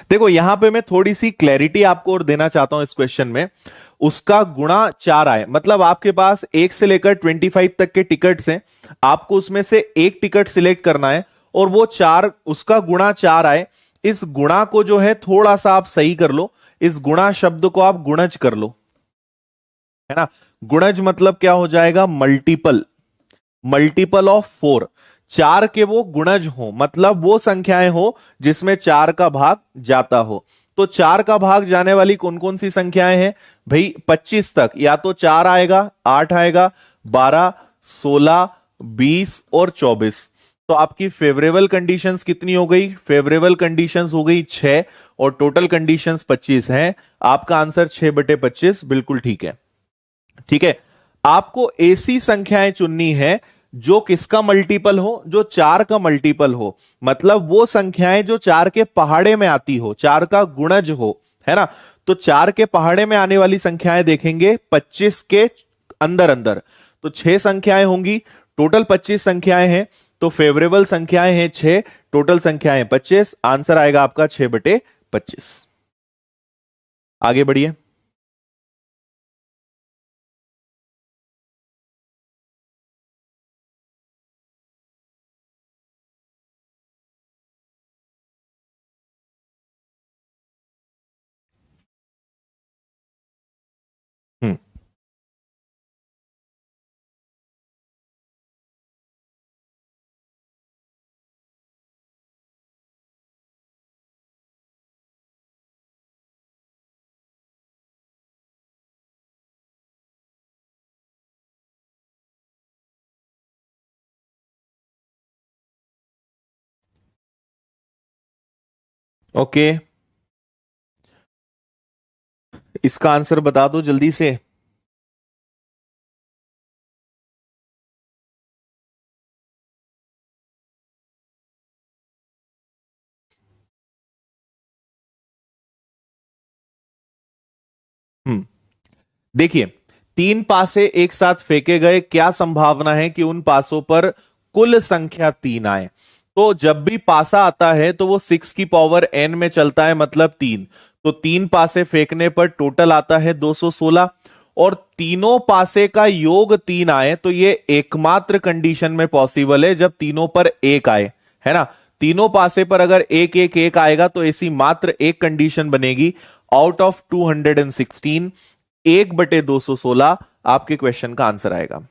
देखो यहां पे मैं थोड़ी सी क्लैरिटी आपको और देना चाहता हूं इस क्वेश्चन में। उसका गुणा 4 आए, मतलब आपके पास 1 से लेकर 25 तक के टिकट्स हैं, आपको उसमें से एक टिकट सिलेक्ट करना है और वो 4, उसका गुणा 4 आए। इस गुणा को जो है थोड़ा सा आप सही कर लो, इस गुणा शब्द को आप गुणज कर लो, है ना। गुणज मतलब क्या हो जाएगा, मल्टीपल, मल्टीपल ऑफ 4। 4 के वो गुणज हो, मतलब वो संख्याएं हो जिसमें 4 का भाग जाता हो। तो 4 का भाग जाने वाली कौन कौन सी संख्याएं हैं भाई, 25 तक या तो 4 आएगा, 8 आएगा, 12, 16, 20 और 24। तो आपकी फेवरेबल कंडीशंस कितनी हो गई, फेवरेबल कंडीशंस हो गई 6 और टोटल कंडीशंस 25 हैं। आपका आंसर 6/25 बिल्कुल ठीक है। ठीक है, आपको ऐसी संख्याएं चुननी है जो किसका मल्टीपल हो, जो 4 का मल्टीपल हो, मतलब वो संख्याएं जो 4 के पहाड़े में आती हो, 4 का गुणज हो, है ना। तो 4 के पहाड़े में आने वाली संख्याएं देखेंगे 25 के अंदर अंदर, तो 6 संख्याएं होंगी, टोटल 25 संख्याएं हैं, तो फेवरेबल संख्याएं हैं 6, टोटल संख्याएं 25, आंसर आएगा आपका 6/25। आगे बढ़िए। हम्म। ओके, इसका आंसर बता दो जल्दी से। हम्म, देखिए, 3 पासे एक साथ फेंके गए, क्या संभावना है कि उन पासों पर कुल संख्या 3 आए। तो जब भी पासा आता है तो वो 6 की पावर n में चलता है, मतलब 3। तो 3 पासे फेंकने पर टोटल आता है 216, और तीनों पासे का योग 3 आए, तो ये एकमात्र कंडीशन में पॉसिबल है जब तीनों पर एक आए, है ना। तीनों पासे पर अगर एक एक एक आएगा तो ऐसी मात्र एक कंडीशन बनेगी, आउट ऑफ 216, 1/216 आपके क्वेश्चन का आंसर आएगा।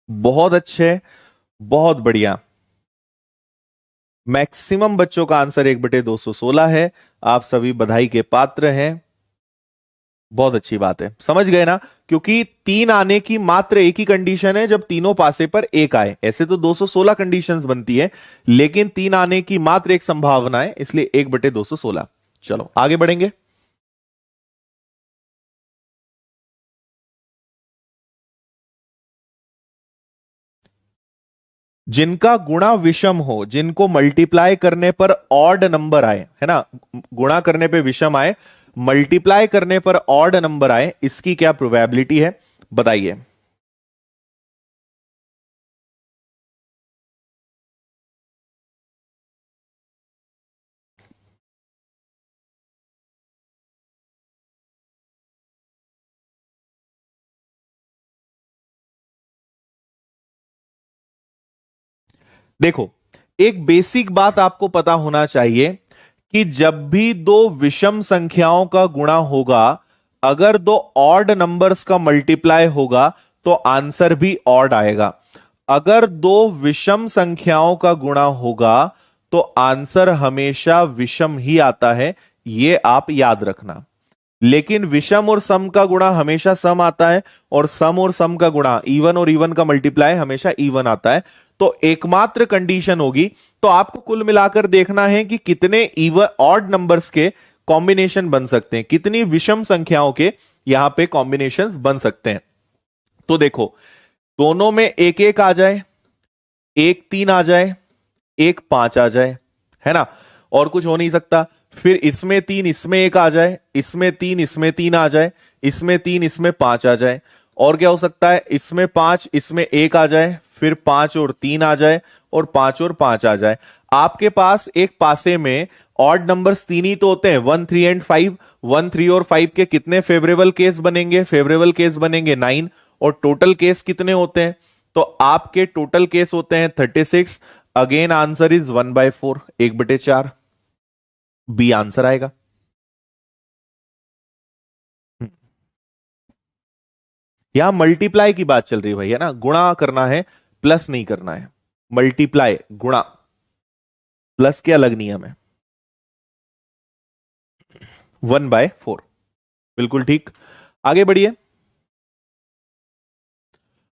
बहुत अच्छे, बहुत बढ़िया। मैक्सिमम बच्चों का आंसर 1/216 है। आप सभी बधाई के पात्र हैं, बहुत अच्छी बात है, समझ गए ना। क्योंकि 3 आने की मात्र एक ही कंडीशन है जब तीनों पासे पर एक आए, ऐसे तो 216 कंडीशंस बनती है, लेकिन 3 आने की मात्र एक संभावना है, इसलिए 1/216। चलो आगे बढ़ेंगे। जिनका गुणा विषम हो, जिनको मल्टीप्लाई करने पर ऑड नंबर आए, है ना, गुणा करने पे विषम आए, मल्टीप्लाई करने पर ऑड नंबर आए, इसकी क्या प्रोबेबिलिटी है बताइए। देखो, एक बेसिक बात आपको पता होना चाहिए कि जब भी दो विषम संख्याओं का गुणा होगा, अगर दो ऑड नंबर्स का मल्टीप्लाई होगा तो आंसर भी ऑड आएगा। अगर दो विषम संख्याओं का गुणा होगा तो आंसर हमेशा विषम ही आता है, यह आप याद रखना। लेकिन विषम और सम का गुणा हमेशा सम आता है, और सम और सम का गुणा, इवन और इवन का मल्टीप्लाई हमेशा इवन आता है। तो एकमात्र कंडीशन होगी, तो आपको कुल मिलाकर देखना है कि कितने इवन ऑड नंबर्स के कॉम्बिनेशन बन सकते हैं, कितनी विषम संख्याओं के यहां पे कॉम्बिनेशंस बन सकते हैं। तो देखो, दोनों में एक एक आ जाए, एक 3 आ जाए, एक 5 आ जाए, है ना, और कुछ हो नहीं सकता। फिर इसमें 3 इसमें एक आ जाए, इसमें 3 इसमें 3 आ जाए, इसमें 3 इसमें 5 आ जाए, और क्या हो सकता है, इसमें 5 इसमें एक आ जाए, फिर 5 और 3 आ जाए, और 5 और 5 आ जाए। आपके पास एक पासे में ऑड नंबर्स 3 ही तो होते हैं, 1 3 एंड 5। 1 3 और 5 के कितने फेवरेबल केस बनेंगे, फेवरेबल केस बनेंगे 9, और टोटल केस कितने होते हैं, तो आपके टोटल केस होते हैं 36। Again answer is 1/4, 1/4, B answer आएगा। यहां मल्टीप्लाई की बात चल रही है भाई, है ना, गुणा करना है, प्लस नहीं करना है। मल्टीप्लाई, गुणा, प्लस के अलग नियम है। 1/4, बिल्कुल ठीक। आगे बढ़िए।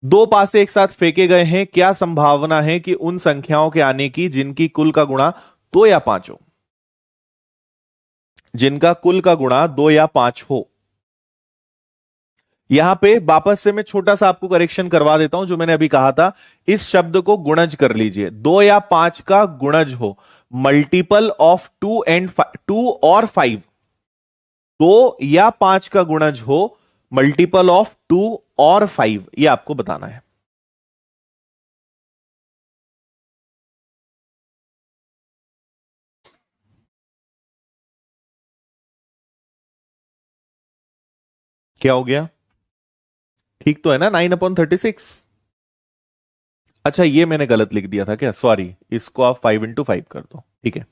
दो पासे एक साथ फेंके गए हैं, क्या संभावना है कि उन संख्याओं के आने की जिनकी कुल का गुणा 2 या 5 हो, जिनका कुल का गुणा 2 या 5 हो। यहां पे वापस से मैं छोटा सा आपको करेक्शन करवा देता हूं, जो मैंने अभी कहा था, इस शब्द को गुणज कर लीजिए। 2 या 5 का गुणज हो, मल्टीपल ऑफ 2 एंड 2 और 5। 2 या 5 का गुणज हो, मल्टीपल ऑफ 2 और 5, ये आपको बताना है। क्या हो गया, ठीक तो है ना, 9/36। अच्छा, ये मैंने गलत लिख दिया था क्या, सॉरी, इसको आप 5 × 5 कर दो, ठीक है।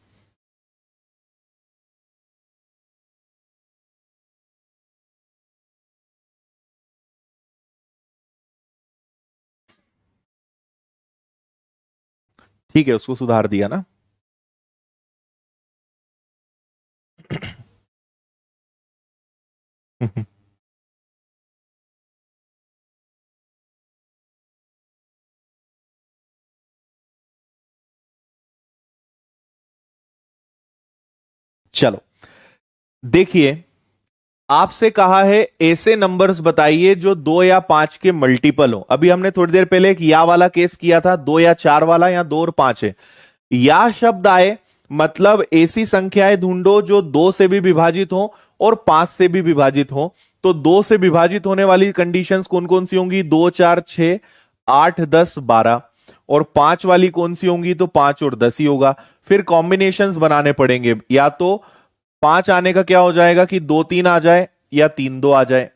ठीक है, उसको सुधार दिया ना। चलो देखिए, आपसे कहा है ऐसे नंबर्स बताइए जो 2 या 5 के मल्टीपल हो। अभी हमने थोड़ी देर पहले एक या वाला केस किया था, 2 या 4 वाला, या 2 और 5 है। या शब्द आए मतलब ऐसी संख्याएं ढूंढो जो 2 से भी विभाजित हो और 5 से भी विभाजित हो। तो 2 से विभाजित होने वाली कंडीशंस कौन कौन सी होंगी, 2 4 6 8 10 12। और 5 वाली कौन सी होंगी, तो 5 और 10 ही होगा। फिर कॉम्बिनेशंस बनाने पड़ेंगे, या तो 5 आने का क्या हो जाएगा कि 2 3 आ जाए, या 3 2 आ जाए,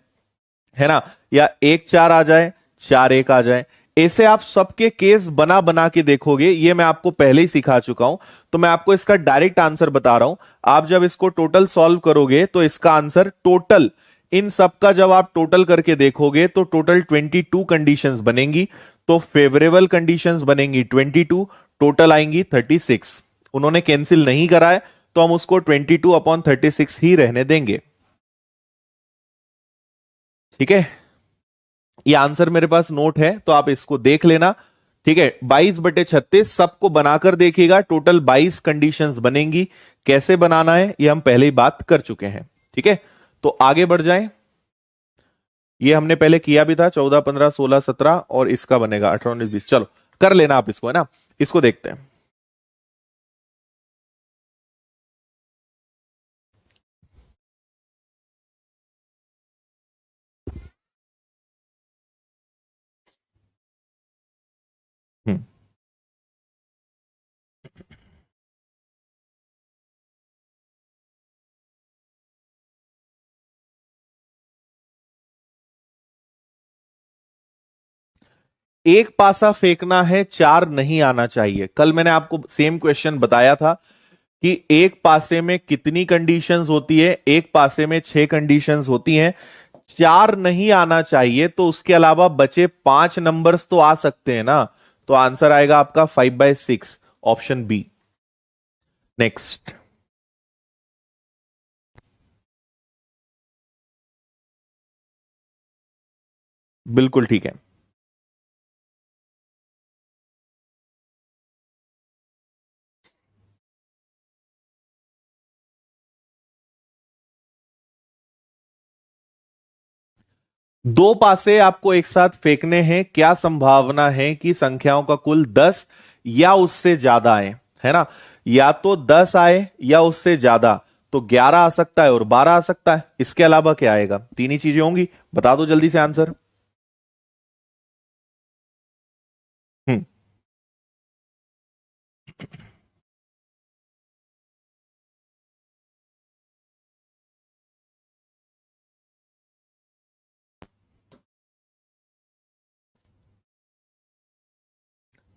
है ना, या 1 4 आ जाए, 4 1 आ जाए। ऐसे आप सबके केस बना बना के देखोगे, ये मैं आपको पहले ही सिखा चुका हूं। तो मैं आपको इसका डायरेक्ट आंसर बता रहा हूं। आप जब इसको टोटल सॉल्व करोगे तो इसका आंसर टोटल, इन सब का जब आप टोटल करके देखोगे तो टोटल 22 कंडीशंस बनेंगी। तो फेवरेबल कंडीशंस बनेंगी 22, टोटल आएंगी 36। उन्होंने कैंसिल नहीं करा है, तो हम उसको 22/36 ही रहने देंगे। ठीक है, ये आंसर मेरे पास नोट है, तो आप इसको देख लेना। ठीक है, 22/36 सबको बनाकर देखिएगा, टोटल 22 कंडीशंस बनेंगी। कैसे बनाना है ये हम पहले ही बात कर चुके हैं। ठीक है, तो आगे बढ़ जाएं। ये हमने पहले किया भी था, 14 15 16 17, और इसका बनेगा 18 19 20। चलो कर लेना आप इसको, है ना, इसको देखते हैं। हम्म, एक पासा फेंकना है, 4 नहीं आना चाहिए। कल मैंने आपको सेम क्वेश्चन बताया था कि एक पासे में कितनी कंडीशंस होती है, एक पासे में 6 कंडीशंस होती हैं, 4 नहीं आना चाहिए। तो उसके अलावा बचे 5 नंबर्स तो आ सकते हैं ना। तो आंसर आएगा आपका 5/6, ऑप्शन बी। नेक्स्ट। बिल्कुल ठीक है। दो पासे आपको एक साथ फेंकने हैं, क्या संभावना है कि संख्याओं का कुल 10 या उससे ज्यादा आए, है ना? या तो 10 आए या उससे ज्यादा, तो 11 आ सकता है और 12 आ सकता है, इसके अलावा क्या आएगा? तीन ही चीजें होंगी। बता दो जल्दी से आंसर। हम्म।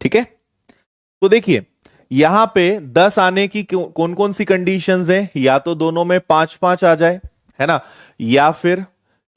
ठीक है, तो देखिए यहां पे 10 आने की कौन कौन सी कंडीशंस हैं? या तो दोनों में 5-5 आ जाए, है ना? या फिर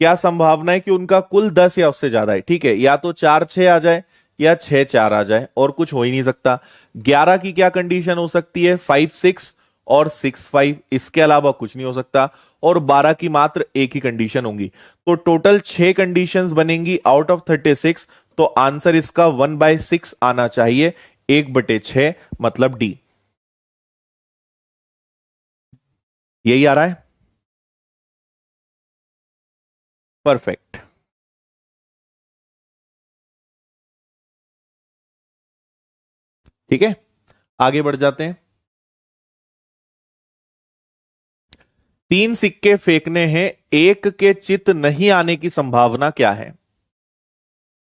क्या संभावना है कि उनका कुल 10 या उससे ज्यादा है? ठीक है, या तो 4-6 आ जाए या 6-4 आ जाए, और कुछ हो ही नहीं सकता। 11 की क्या कंडीशन हो सकती है? 5-6 और 6-5, इसके अलावा कुछ नहीं हो सकता। और 12 की मात्र एक ही कंडीशन होगी। तो टोटल 6 कंडीशंस बनेंगी आउट ऑफ 36। तो आंसर इसका 1/6 आना चाहिए, 1/6, मतलब डी। यही आ रहा है। परफेक्ट। ठीक है, आगे बढ़ जाते हैं। तीन सिक्के फेंकने हैं, एक के चित नहीं आने की संभावना क्या है?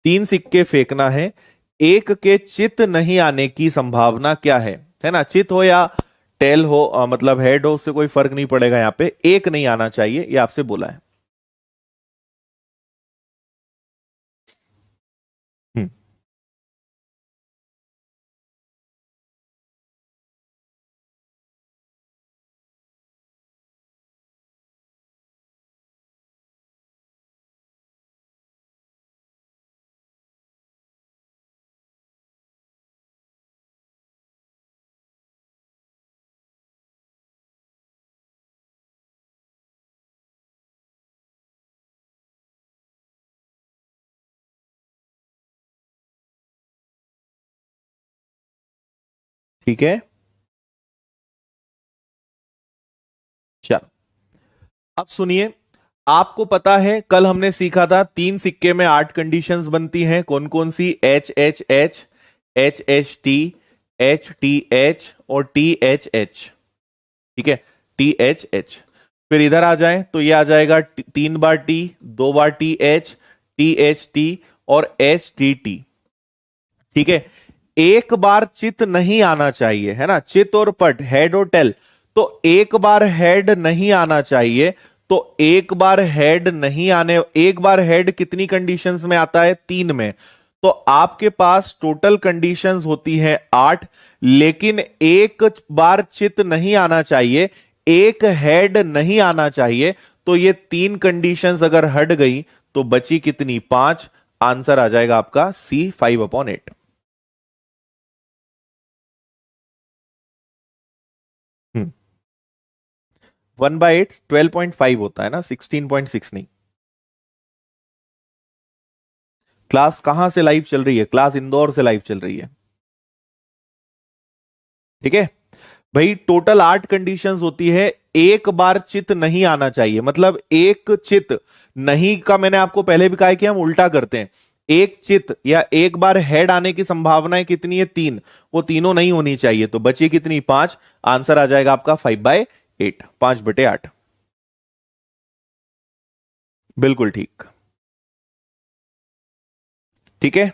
तीन सिक्के फेंकना है, एक के चित नहीं आने की संभावना क्या है ना? चित हो या टेल हो, मतलब हेड हो, उससे कोई फर्क नहीं पड़ेगा। यहां पे एक नहीं आना चाहिए, ये आपसे बोला है। हम्म। ठीक है, चलो अब सुनिए। आपको पता है कल हमने सीखा था तीन सिक्के में 8 कंडीशंस बनती हैं, कौन कौन सी? H H H, H H T, H T H और टी एच एच। ठीक है, टी एच एच। फिर इधर आ जाए तो ये आ जाएगा 3 बार टी, 2 बार T H, T H T और एच टी टी। ठीक है, एक बार चित नहीं आना चाहिए, है ना? चित और पट, हेड और टेल। तो एक बार हेड नहीं आना चाहिए। तो एक बार हेड नहीं आने, एक बार हेड कितनी कंडीशंस में आता है? 3 में। तो आपके पास टोटल कंडीशंस होती है 8, लेकिन एक बार चित नहीं आना चाहिए, एक हेड नहीं आना चाहिए। तो ये 3 कंडीशंस अगर हट गई तो बची कितनी? 5। आंसर आ जाएगा आपका सी, 5/8। 1/8 12.5 होता है ना, 16.6 नहीं। क्लास कहां से लाइव चल रही है? क्लास इंदौर से लाइव चल रही है। ठीक है भाई, टोटल 8 कंडीशंस होती है। एक बार चित नहीं आना चाहिए, मतलब एक चित नहीं का मैंने आपको पहले भी कहा है कि हम उल्टा करते हैं। एक चित या एक बार हेड आने की संभावनाएं कितनी है? 3। वो तीनों नहीं होनी चाहिए, तो बची कितनी? 5। आंसर आ जाएगा आपका 5/8, 5/8। बिल्कुल ठीक। ठीक है,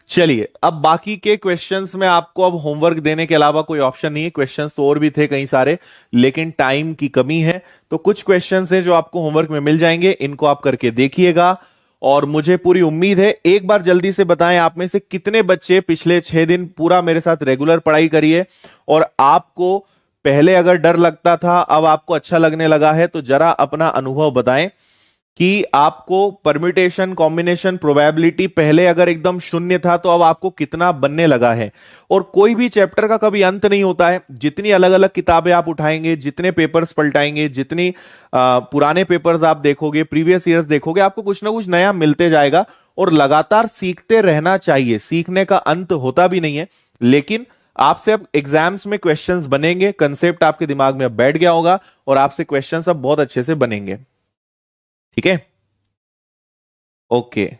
चलिए अब बाकी के क्वेश्चंस में आपको अब होमवर्क देने के अलावा कोई ऑप्शन नहीं है। क्वेश्चंस तो और भी थे कई सारे, लेकिन टाइम की कमी है। तो कुछ क्वेश्चंस हैं जो आपको होमवर्क में मिल जाएंगे, इनको आप करके देखिएगा। और मुझे पूरी उम्मीद है, एक बार जल्दी से बताएं आप में से कितने बच्चे पिछले 6 दिन पूरा मेरे साथ रेगुलर पढ़ाई करिए, और आपको पहले अगर डर लगता था अब आपको अच्छा लगने लगा है, तो जरा अपना अनुभव बताएं कि आपको परम्यूटेशन, कॉम्बिनेशन, प्रोबेबिलिटी पहले अगर एकदम शून्य था तो अब आपको कितना बनने लगा है। और कोई भी चैप्टर का कभी अंत नहीं होता है। जितनी अलग अलग किताबें आप उठाएंगे, जितने पेपर्स पलटाएंगे, जितनी पुराने पेपर्स आप देखोगे, प्रीवियस ईयर्स देखोगे, आपको कुछ ना कुछ नया मिलते जाएगा। और लगातार सीखते रहना चाहिए, सीखने का अंत होता भी नहीं है। लेकिन आपसे अब एग्जाम्स में क्वेश्चंस बनेंगे, कंसेप्ट आपके दिमाग में अब बैठ गया होगा और आपसे क्वेश्चंस अब बहुत अच्छे से बनेंगे। ठीक है, ओके।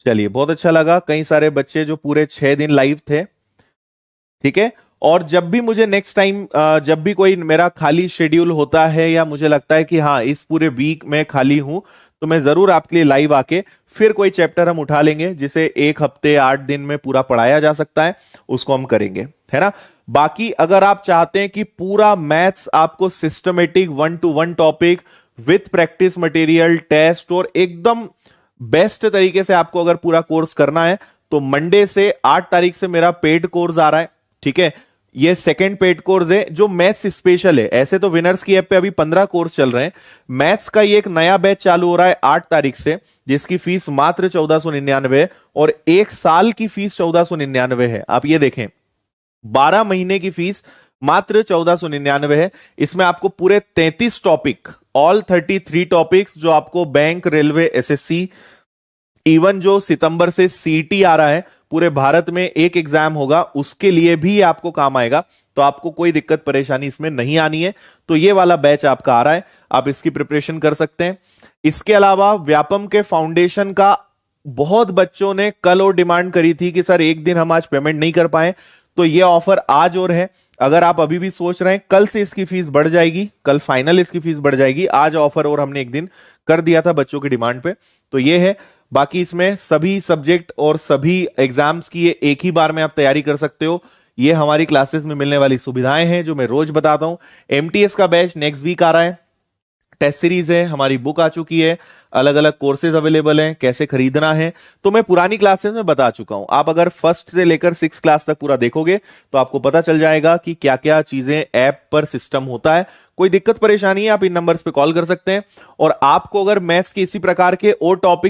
चलिए, बहुत अच्छा लगा, कई सारे बच्चे जो पूरे 6 दिन लाइव थे। ठीक है, और जब भी मुझे नेक्स्ट टाइम जब भी कोई मेरा खाली शेड्यूल होता है या मुझे लगता है कि हाँ इस पूरे वीक में खाली हूं, तो मैं जरूर आपके लिए लाइव आके फिर कोई चैप्टर हम उठा लेंगे जिसे 1 हफ्ते 8 दिन में पूरा पढ़ाया जा सकता है, उसको हम करेंगे, है ना। बाकी अगर आप चाहते हैं कि पूरा मैथ्स आपको systematic 1-to-1 topic with practice material test और एकदम बेस्ट तरीके से आपको अगर पूरा कोर्स करना है, तो मंडे से 8 तारीख से मेरा पेड कोर्स आ रहा है। ठीक है, ये सेकंड पेड कोर्स है जो मैथ्स स्पेशल है। ऐसे तो विनर्स की ऐप पे अभी 15 कोर्स चल रहे हैं, मैथ्स का ये एक नया बैच चालू हो रहा है 8 तारीख से, जिसकी फीस मात्र 1499 है और 1 साल की फीस 1499 है। आप ये देखें, 12 महीने की फीस मात्र 1499 है। इसमें आपको पूरे 33 टॉपिक, ऑल 33 टॉपिक्स जो आपको बैंक, रेलवे, एसएससी, इवन जो सितंबर से सीटी आ रहा है, पूरे भारत में एक एग्जाम होगा, उसके लिए भी आपको काम आएगा। तो आपको कोई दिक्कत परेशानी इसमें नहीं आनी है। तो ये वाला बैच आपका आ रहा है, आप इसकी प्रिपरेशन कर सकते हैं। इसके अलावा व्यापम के फाउंडेशन का बहुत बच्चों ने कल और डिमांड करी थी कि सर एक दिन हम आज पेमेंट नहीं कर पाए, तो ये ऑफर आज और है। अगर आप अभी भी सोच रहे हैं, कल से इसकी फीस बढ़ जाएगी, कल फाइनल इसकी फीस बढ़ जाएगी। आज ऑफर और हमने एक दिन कर दिया था बच्चों की डिमांड पे, तो ये है। बाकी इसमें सभी सब्जेक्ट और सभी एग्जाम्स की ये एक ही बार में आप तैयारी कर सकते हो। ये हमारी क्लासेस में मिलने वाली सुविधाएं हैं जो मैं रोज बताता हूं। एमटीएस का बैच नेक्स्ट वीक आ रहा है, टेस्ट सीरीज है, हमारी बुक आ चुकी है, अलग अलग कोर्सेज अवेलेबल हैं, कैसे खरीदना है तो मैं पुरानी क्लासेस में बता चुका हूं। आप अगर फर्स्ट से लेकर 6 क्लास तक पूरा देखोगे तो आपको पता चल जाएगा कि क्या क्या चीजें ऐप पर सिस्टम होता है। कोई दिक्कत परेशानी है, आप इन नंबर्स पे कॉल कर सकते हैं। और आपको अगर मैथ्स के इसी प्रकार के और टॉपिक